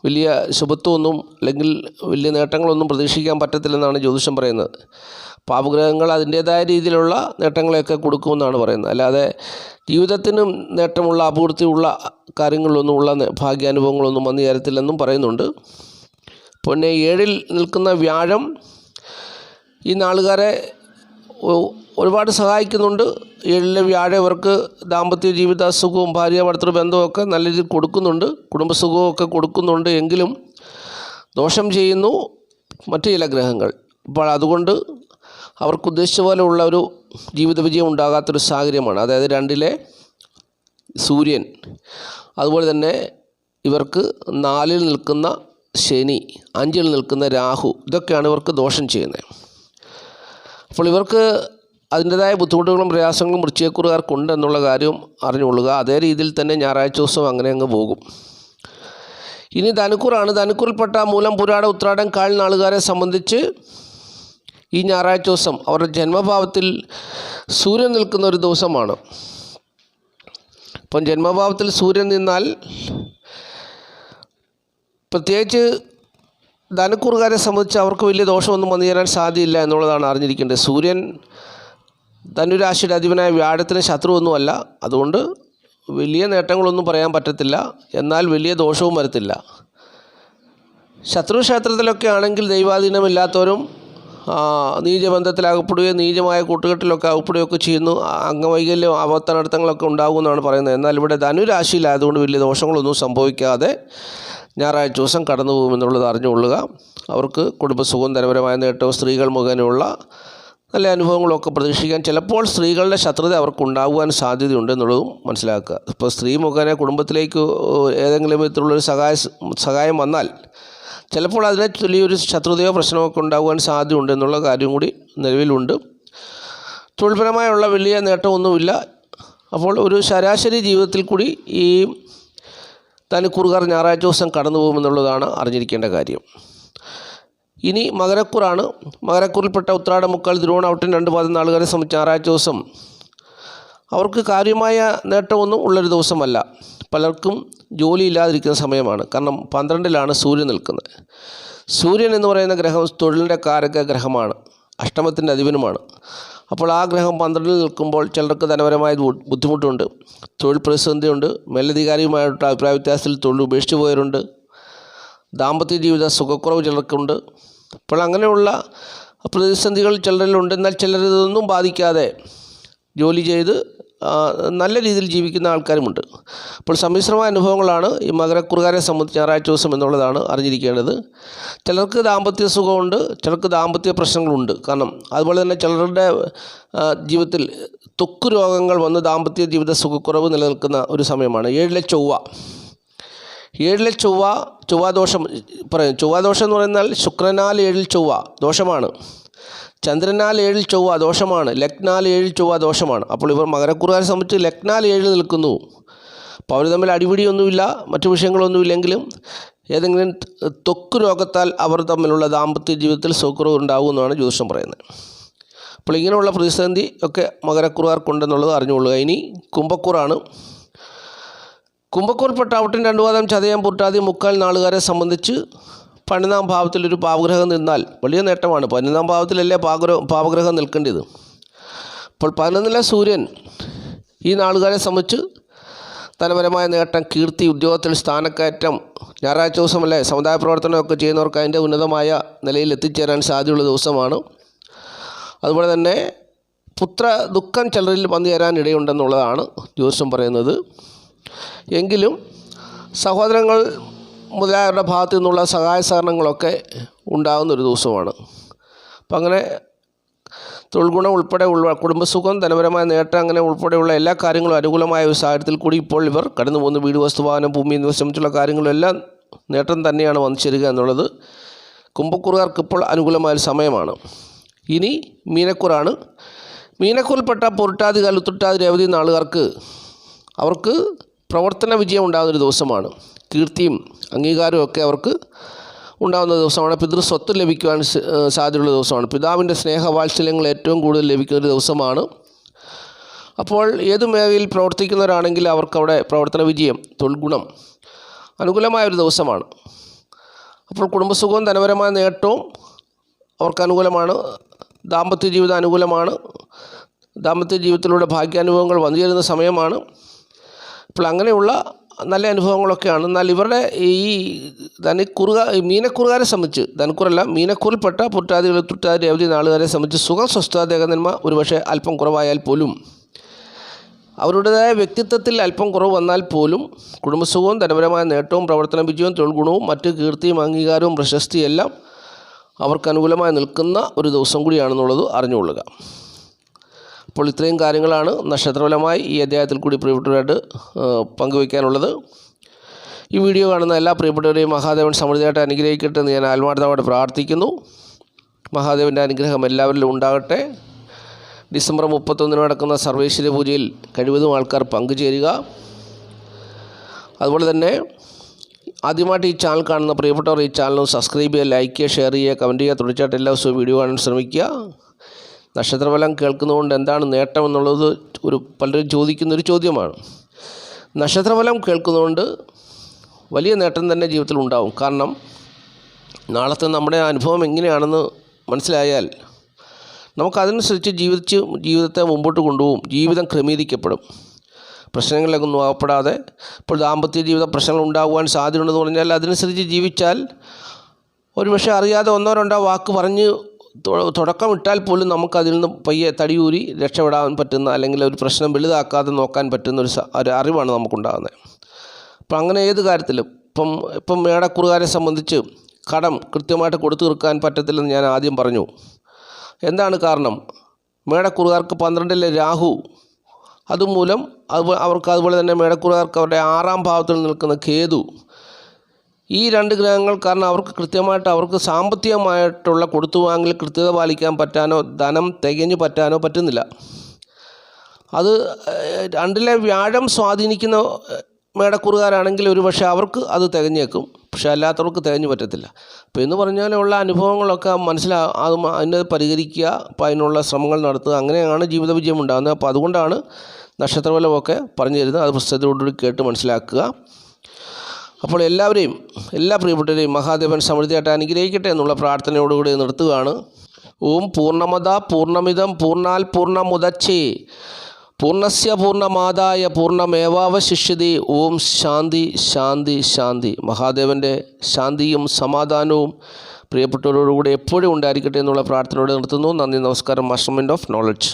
വലിയ ശുഭത്വമൊന്നും അല്ലെങ്കിൽ വലിയ നേട്ടങ്ങളൊന്നും പ്രതീക്ഷിക്കാൻ പറ്റത്തില്ലെന്നാണ് ജ്യോതിഷം പറയുന്നത്. പാപഗ്രഹങ്ങൾ അതിൻ്റേതായ രീതിയിലുള്ള നേട്ടങ്ങളെയൊക്കെ കൊടുക്കുമെന്നാണ് പറയുന്നത്. അല്ലാതെ ജീവിതത്തിനും നേട്ടമുള്ള അഭിവൃദ്ധിയുള്ള കാര്യങ്ങളിലൊന്നും ഉള്ള ഭാഗ്യാനുഭവങ്ങളൊന്നും വന്നു ചേരത്തില്ലെന്നും പറയുന്നുണ്ട്. പിന്നെ 7ൽ നിൽക്കുന്ന വ്യാഴം ഈ നാളുകാരെ ഒരുപാട് സഹായിക്കുന്നുണ്ട്. 7ലെ വ്യാഴം ഇവർക്ക് ദാമ്പത്യ ജീവിത സുഖവും ഭാര്യ ഭർത്തൃ ബന്ധവുമൊക്കെ നല്ല രീതിയിൽ കൊടുക്കുന്നുണ്ട്, കുടുംബസുഖവും ഒക്കെ കൊടുക്കുന്നുണ്ട്. എങ്കിലും ദോഷം ചെയ്യുന്നു മറ്റു ചില ഗ്രഹങ്ങൾ. അപ്പോൾ അതുകൊണ്ട് അവർക്ക് ഉദ്ദേശിച്ച പോലെ ഉള്ള ഒരു ജീവിത വിജയം ഉണ്ടാകാത്തൊരു സാഹചര്യമാണ്. അതായത് 2ലെ സൂര്യൻ, അതുപോലെ തന്നെ ഇവർക്ക് 4ൽ നിൽക്കുന്ന ശനി, 5ൽ നിൽക്കുന്ന രാഹു, ഇതൊക്കെയാണ് ഇവർക്ക് ദോഷം ചെയ്യുന്നത്. അപ്പോൾ ഇവർക്ക് അതിൻ്റേതായ ബുദ്ധിമുട്ടുകളും പ്രയാസങ്ങളും വൃശ്ചികക്കൂറുകാർക്കുണ്ട് എന്നുള്ള കാര്യം അറിഞ്ഞുകൊള്ളുക. അതേ രീതിയിൽ തന്നെ ഞായറാഴ്ച ദിവസം അങ്ങനെ അങ്ങ് പോകും. ഇനി ധനുക്കൂറാണ്. ധനുക്കൂറിൽപ്പെട്ട മൂലം, പുരാട, ഉത്രാടം, കാൽ നാളുകാരെ സംബന്ധിച്ച് ഈ ഞായറാഴ്ച ദിവസം അവരുടെ ജന്മഭാവത്തിൽ സൂര്യൻ നിൽക്കുന്ന ഒരു ദിവസമാണ്. അപ്പം ജന്മഭാവത്തിൽ സൂര്യൻ നിന്നാൽ പ്രത്യേകിച്ച് ധനുക്കൂറുകാരെ സംബന്ധിച്ച് അവർക്ക് വലിയ ദോഷമൊന്നും വന്നു ചേരാൻ സാധ്യതയില്ല എന്നുള്ളതാണ് അറിഞ്ഞിരിക്കേണ്ടത്. സൂര്യൻ ധനുരാശിയുടെ അധിപനായ വ്യാഴത്തിന് ശത്രുവൊന്നുമല്ല. അതുകൊണ്ട് വലിയ നേട്ടങ്ങളൊന്നും പറയാൻ പറ്റത്തില്ല, എന്നാൽ വലിയ ദോഷവും വരത്തില്ല. ശത്രുക്ഷേത്രത്തിലൊക്കെ ആണെങ്കിൽ ദൈവാധീനമില്ലാത്തവരും നീചബന്ധത്തിലകപ്പെടുകയും നീചമായ കൂട്ടുകെട്ടിലൊക്കെ അകപ്പെടുകയൊക്കെ ചെയ്യുന്നു. അംഗവൈകല്യം, അപത്തനർത്ഥങ്ങളൊക്കെ ഉണ്ടാകുമെന്നാണ് പറയുന്നത്. എന്നാൽ ഇവിടെ ധനുരാശിയിലായതുകൊണ്ട് വലിയ ദോഷങ്ങളൊന്നും സംഭവിക്കാതെ ഞായറാഴ്ച ദിവസം കടന്നു പോകുമെന്നുള്ളത് അറിഞ്ഞുകൊള്ളുക. അവർക്ക് കുടുംബസുഖവും ധനപരമായ നേട്ടവും സ്ത്രീകൾ മുഖേനയുള്ള നല്ല അനുഭവങ്ങളൊക്കെ പ്രതീക്ഷിക്കാൻ, ചിലപ്പോൾ സ്ത്രീകളുടെ ശത്രുത അവർക്കുണ്ടാകുവാൻ സാധ്യതയുണ്ട് എന്നുള്ളതും മനസ്സിലാക്കുക. ഇപ്പോൾ സ്ത്രീ മുഖേന കുടുംബത്തിലേക്ക് ഏതെങ്കിലും വിധത്തിലുള്ളൊരു സഹായം വന്നാൽ ചിലപ്പോൾ അതിനെ വലിയൊരു ശത്രുതയോ പ്രശ്നമോ ഒക്കെ ഉണ്ടാകുവാൻ സാധ്യതയുണ്ട് എന്നുള്ള കാര്യം കൂടി നിലവിലുണ്ട്. തൊഴിൽപരമായുള്ള വലിയ നേട്ടമൊന്നുമില്ല. അപ്പോൾ ഒരു ശരാശരി ജീവിതത്തിൽ കൂടി ഈ ധനുക്കൂറുകാർ ഞായറാഴ്ച ദിവസം കടന്നു പോകുമെന്നുള്ളതാണ് അറിഞ്ഞിരിക്കേണ്ട കാര്യം. ഇനി മകരക്കൂറാണ്. മകരക്കൂറിൽപ്പെട്ട ഉത്രാടം, മുക്കാൽ, തിരുവോണം, അവിട്ടം 2 പാദം നാളുകാരെ സംബന്ധിച്ച് ഞായറാഴ്ച ദിവസം അവർക്ക് കാര്യമായ നേട്ടമൊന്നും ഉള്ളൊരു ദിവസമല്ല. പലർക്കും ജോലി ഇല്ലാതിരിക്കുന്ന സമയമാണ്. കാരണം 12ലാണ് സൂര്യൻ നിൽക്കുന്നത്. സൂര്യൻ എന്ന് പറയുന്ന ഗ്രഹം തൊഴിലിൻ്റെ കാരക ഗ്രഹമാണ്, അഷ്ടമത്തിൻ്റെ അധിപനുമാണ്. അപ്പോൾ ആ ഗ്രഹം 12ൽ നിൽക്കുമ്പോൾ ചിലർക്ക് ധനപരമായ ബുദ്ധിമുട്ടുണ്ട്, തൊഴിൽ പ്രതിസന്ധിയുണ്ട്, മേലധികാരിയുമായിട്ടുള്ള അഭിപ്രായ വ്യത്യാസത്തിൽ തൊഴിൽ ഉപേക്ഷിച്ച് പോയവരുണ്ട്, ദാമ്പത്യ ജീവിത സുഖക്കുറവ് ചിലർക്കുണ്ട്. അപ്പോൾ അങ്ങനെയുള്ള പ്രതിസന്ധികൾ ചിലരിലുണ്ട്. എന്നാൽ ചിലരിതൊന്നും ബാധിക്കാതെ ജോലി ചെയ്ത് നല്ല രീതിയിൽ ജീവിക്കുന്ന ആൾക്കാരുമുണ്ട്. അപ്പോൾ സമ്മിശ്രമായ അനുഭവങ്ങളാണ് ഈ മകരക്കൂറുകാരെ സംബന്ധിച്ച് ഞായറാഴ്ച ദിവസം എന്നുള്ളതാണ് അറിഞ്ഞിരിക്കേണ്ടത്. ചിലർക്ക് ദാമ്പത്യ സുഖമുണ്ട്, ചിലർക്ക് ദാമ്പത്യ പ്രശ്നങ്ങളുണ്ട്. കാരണം അതുപോലെ തന്നെ ചിലരുടെ ജീവിതത്തിൽ ത്വക്ക് രോഗങ്ങൾ വന്ന് ദാമ്പത്യ ജീവിത സുഖക്കുറവ് നിലനിൽക്കുന്ന ഒരു സമയമാണ്. 7ലെ ചൊവ്വാദോഷം പറയും. ചൊവ്വാദോഷം എന്ന് പറയുന്നാൽ ശുക്രനാൽ 7ൽ ചൊവ്വ ദോഷമാണ്, ചന്ദ്രനാൽ 7ൽ ചൊവ്വ ദോഷമാണ്, ലഗ്നാൽ 7ൽ ചൊവ്വ ദോഷമാണ്. അപ്പോൾ ഇവർ മകരക്കൂറുകാരെ സംബന്ധിച്ച് ലഗ്നാൽ 7ൽ നിൽക്കുന്നു. അപ്പോൾ അവർ തമ്മിൽ അടിപിടിയൊന്നുമില്ല, മറ്റു വിഷയങ്ങളൊന്നുമില്ലെങ്കിലും ഏതെങ്കിലും ത്വക്ക് രോഗത്താൽ അവർ തമ്മിലുള്ള ദാമ്പത്യ ജീവിതത്തിൽ സുഖക്കുറവ് ഉണ്ടാകുമെന്നാണ് ജ്യോതിഷം പറയുന്നത്. അപ്പോൾ ഇങ്ങനെയുള്ള പ്രതിസന്ധി ഒക്കെ മകരക്കൂറുകാർക്കുണ്ടെന്നുള്ളത് അറിഞ്ഞുകൊള്ളുക. ഇനി കുംഭക്കൂറാണ്. കുംഭക്കൂറിൽപ്പെട്ട അവിട്ടം, 2 പാദം, ചതയം, പുട്ടാതി, മുക്കാൽ നാളുകാരെ സംബന്ധിച്ച് 12-ാം ഭാവത്തിലൊരു പാവഗ്രഹം നിന്നാൽ വലിയ നേട്ടമാണ്. 11-ാം ഭാവത്തിലല്ലേ പാവഗ്രഹം നിൽക്കേണ്ടത്. അപ്പോൾ 11-ലെ സൂര്യൻ ഈ നാളുകാരെ സംബന്ധിച്ച് ധനപരമായ നേട്ടം, കീർത്തി, ഉദ്യോഗത്തിൽ സ്ഥാനക്കയറ്റം, ഞായറാഴ്ച ദിവസമല്ലേ സമുദായ പ്രവർത്തനമൊക്കെ ചെയ്യുന്നവർക്ക് അതിൻ്റെ ഉന്നതമായ നിലയിൽ എത്തിച്ചേരാൻ സാധ്യതയുള്ള ദിവസമാണ്. അതുപോലെ തന്നെ പുത്ര ദുഃഖം ചിലരിൽ വന്നു ചേരാൻ ഇടയുണ്ടെന്നുള്ളതാണ് ജ്യോതിഷം പറയുന്നത്. എങ്കിലും സഹോദരങ്ങൾ മുതലായവരുടെ ഭാഗത്തു നിന്നുള്ള സഹായ സഹകരണങ്ങളൊക്കെ ഉണ്ടാകുന്നൊരു ദിവസമാണ്. അപ്പം അങ്ങനെ തൊഴിൽ ഗുണം ഉൾപ്പെടെ കുടുംബസുഖം, ധനപരമായ നേട്ടം അങ്ങനെ ഉൾപ്പെടെയുള്ള എല്ലാ കാര്യങ്ങളും അനുകൂലമായ ഒരു സാഹചര്യത്തിൽ കൂടി ഇപ്പോൾ ഇവർ കടന്നു പോകുന്ന വീട്, വസ്തുവാഹനം, ഭൂമി എന്നിവ സംബന്ധിച്ചുള്ള കാര്യങ്ങളെല്ലാം നേട്ടം തന്നെയാണ് വന്നു ചേരുക എന്നുള്ളത് കുംഭക്കൂറുകാർക്ക് ഇപ്പോൾ അനുകൂലമായൊരു സമയമാണ്. ഇനി മീനക്കൂറാണ്. മീനക്കൂറിൽപ്പെട്ട പൊരുട്ടാതി, ഉത്രട്ടാതി, രേവതി നാളുകാർക്ക് അവർക്ക് പ്രവർത്തന വിജയം ഉണ്ടാകുന്നൊരു ദിവസമാണ്. കീർത്തിയും അംഗീകാരവും ഒക്കെ അവർക്ക് ഉണ്ടാകുന്ന ദിവസമാണ്. പിതൃസ്വത്ത് ലഭിക്കുവാൻ സാധ്യതയുള്ള ദിവസമാണ്. പിതാവിൻ്റെ സ്നേഹവാത്സല്യങ്ങൾ ഏറ്റവും കൂടുതൽ ലഭിക്കുന്ന ഒരു ദിവസമാണ്. അപ്പോൾ ഏത് മേഖലയിൽ പ്രവർത്തിക്കുന്നവരാണെങ്കിൽ അവർക്കവിടെ പ്രവർത്തന വിജയം, തൊഴിൽ ഗുണം അനുകൂലമായൊരു ദിവസമാണ്. അപ്പോൾ കുടുംബസുഖവും ധനപരമായ നേട്ടവും അവർക്ക് അനുകൂലമാണ്. ദാമ്പത്യ ജീവിതം അനുകൂലമാണ്. ദാമ്പത്യ ജീവിതത്തിലൂടെ ഭാഗ്യാനുഭവങ്ങൾ വന്നു ചേരുന്ന സമയമാണ്. അപ്പോൾ അങ്ങനെയുള്ള നല്ല അനുഭവങ്ങളൊക്കെയാണ്. എന്നാൽ ഇവരുടെ ഈ മീനക്കൂറുകാരെ സംബന്ധിച്ച്, ധനക്കൂറല്ല, മീനക്കൂറിൽപ്പെട്ട പുറ്റാതി, ഉത്രട്ടാതി, രേവതി നാളുകാരെ സംബന്ധിച്ച് സുഖം, സ്വസ്ഥത, ദേഹനന്മ ഒരുപക്ഷെ അല്പം കുറവായാൽ പോലും, അവരുടേതായ വ്യക്തിത്വത്തിൽ അല്പം കുറവ് വന്നാൽ പോലും കുടുംബസുഖവും ധനപരമായ നേട്ടവും പ്രവർത്തന വിജയവും തൊഴിൽ ഗുണവും മറ്റ് കീർത്തിയും അംഗീകാരവും പ്രശസ്തിയും എല്ലാം അവർക്ക് അനുകൂലമായി നിൽക്കുന്ന ഒരു ദിവസം കൂടിയാണെന്നുള്ളത് അറിഞ്ഞുകൊള്ളുക. അപ്പോൾ ഇത്രയും കാര്യങ്ങളാണ് നക്ഷത്രഫലമായി ഈ അധ്യായത്തിൽ കൂടി പ്രിയപ്പെട്ടവരായിട്ട് പങ്കുവയ്ക്കാനുള്ളത്. ഈ വീഡിയോ കാണുന്ന എല്ലാ പ്രിയപ്പെട്ടവരെയും മഹാദേവൻ സമൃദ്ധിയായിട്ട് അനുഗ്രഹിക്കട്ടെ എന്ന് ഞാൻ ആത്മാർത്ഥമായിട്ട് പ്രാർത്ഥിക്കുന്നു. മഹാദേവൻ്റെ അനുഗ്രഹം എല്ലാവരിലും ഉണ്ടാകട്ടെ. ഡിസംബർ 31 നടക്കുന്ന സർവേശ്വര പൂജയിൽ കഴിവതും ആൾക്കാർ പങ്കുചേരുക. അതുപോലെ തന്നെ ആദ്യമായിട്ട് ഈ ചാനൽ കാണുന്ന പ്രിയപ്പെട്ടവർ ഈ ചാനൽ സബ്സ്ക്രൈബ് ചെയ്യുക, ലൈക്ക് ചെയ്യുക, ഷെയർ ചെയ്യുക, കമൻറ്റ് ചെയ്യുക. തുടർച്ചയായിട്ട് എല്ലാ ദിവസവും വീഡിയോ കാണാൻ ശ്രമിക്കുക. നക്ഷത്രഫലം കേൾക്കുന്നതുകൊണ്ട് എന്താണ് നേട്ടം എന്നുള്ളത് പലരും ചോദിക്കുന്നൊരു ചോദ്യമാണ്. നക്ഷത്രഫലം കേൾക്കുന്നതുകൊണ്ട് വലിയ നേട്ടം തന്നെ ജീവിതത്തിൽ ഉണ്ടാവും. കാരണം നാളത്തെ നമ്മുടെ അനുഭവം എങ്ങനെയാണെന്ന് മനസ്സിലായാൽ നമുക്കതനുസരിച്ച് ജീവിതത്തെ മുമ്പോട്ട് കൊണ്ടുപോകും. ജീവിതം ക്രമീകരിക്കപ്പെടും. പ്രശ്നങ്ങളിലൊന്നും അകപ്പെടാതെ, ഇപ്പോൾ ദാമ്പത്യ ജീവിത പ്രശ്നങ്ങൾ ഉണ്ടാകുവാൻ സാധ്യതയുണ്ടെന്ന് പറഞ്ഞാൽ അതനുസരിച്ച് ജീവിച്ചാൽ ഒരുപക്ഷെ അറിയാതെ 1-2 വാക്ക് പറഞ്ഞ് തുടക്കമിട്ടാൽ പോലും നമുക്കതിൽ നിന്ന് പയ്യെ തടിയൂരി രക്ഷപ്പെടാൻ പറ്റുന്ന, അല്ലെങ്കിൽ ഒരു പ്രശ്നം വലുതാക്കാതെ നോക്കാൻ പറ്റുന്ന ഒരു അറിവാണ് നമുക്കുണ്ടാകുന്നത്. അപ്പം അങ്ങനെ ഏത് കാര്യത്തിലും ഇപ്പം മേടക്കൂറുകാരെ സംബന്ധിച്ച് കടം കൃത്യമായിട്ട് കൊടുത്തു തീർക്കാൻ പറ്റത്തില്ലെന്ന് ഞാൻ ആദ്യം പറഞ്ഞു. എന്താണ് കാരണം? മേടക്കൂറുകാർക്ക് 12-ലെ രാഹു, അതുമൂലം അവർക്ക്, അതുപോലെ തന്നെ മേടക്കൂറുകാർക്ക് അവരുടെ 6-ാം ഭാവത്തിൽ നിൽക്കുന്ന കേതു, ഈ 2 ഗ്രഹങ്ങൾ കാരണം അവർക്ക് കൃത്യമായിട്ട് അവർക്ക് സാമ്പത്തികമായിട്ടുള്ള കൊടുത്തുവാങ്ങൽ കൃത്യത പാലിക്കാൻ പറ്റാനോ ധനം തികഞ്ഞു പറ്റാനോ പറ്റുന്നില്ല. അത് 2-ലെ വ്യാഴം സ്വാധീനിക്കുന്ന മേടക്കൂറുകാരാണെങ്കിൽ ഒരുപക്ഷെ അവർക്ക് അത് തികഞ്ഞേക്കും. പക്ഷേ അല്ലാത്തവർക്ക് തികഞ്ഞു പറ്റത്തില്ല. അപ്പോൾ എന്ന് പറഞ്ഞാലുള്ള അനുഭവങ്ങളൊക്കെ അതിനെ പരിഹരിക്കുക, അപ്പോൾ അതിനുള്ള ശ്രമങ്ങൾ നടത്തുക, അങ്ങനെയാണ് ജീവിത വിജയം ഉണ്ടാകുന്നത്. അപ്പോൾ അതുകൊണ്ടാണ് നക്ഷത്രഫലമൊക്കെ പറഞ്ഞു തരുന്നത്. അത് പുസ്തകത്തോടുകൂടി കേട്ട് മനസ്സിലാക്കുക. അപ്പോൾ എല്ലാവരെയും, എല്ലാ പ്രിയപ്പെട്ടവരെയും മഹാദേവൻ സമൃദ്ധിയായിട്ട് അനുഗ്രഹിക്കട്ടെ എന്നുള്ള പ്രാർത്ഥനയോടുകൂടി നിർത്തുകയാണ്. ഓം പൂർണ്ണമദ പൂർണ്ണമിദം പൂർണ്ണാൽ പൂർണ്ണമുദച്ഛേ പൂർണ്ണസ്യ പൂർണ്ണമാദായ പൂർണ്ണമേവാവശിഷ്യതി. ഓം ശാന്തി ശാന്തി ശാന്തി. മഹാദേവൻ്റെ ശാന്തിയും സമാധാനവും പ്രിയപ്പെട്ടവരോടുകൂടി എപ്പോഴും ഉണ്ടായിരിക്കട്ടെ എന്നുള്ള പ്രാർത്ഥനയോടെ നിർത്തുന്നു. നന്ദി, നമസ്കാരം. മാസ്റ്റർമൈൻഡ് ഓഫ് നോളജ്.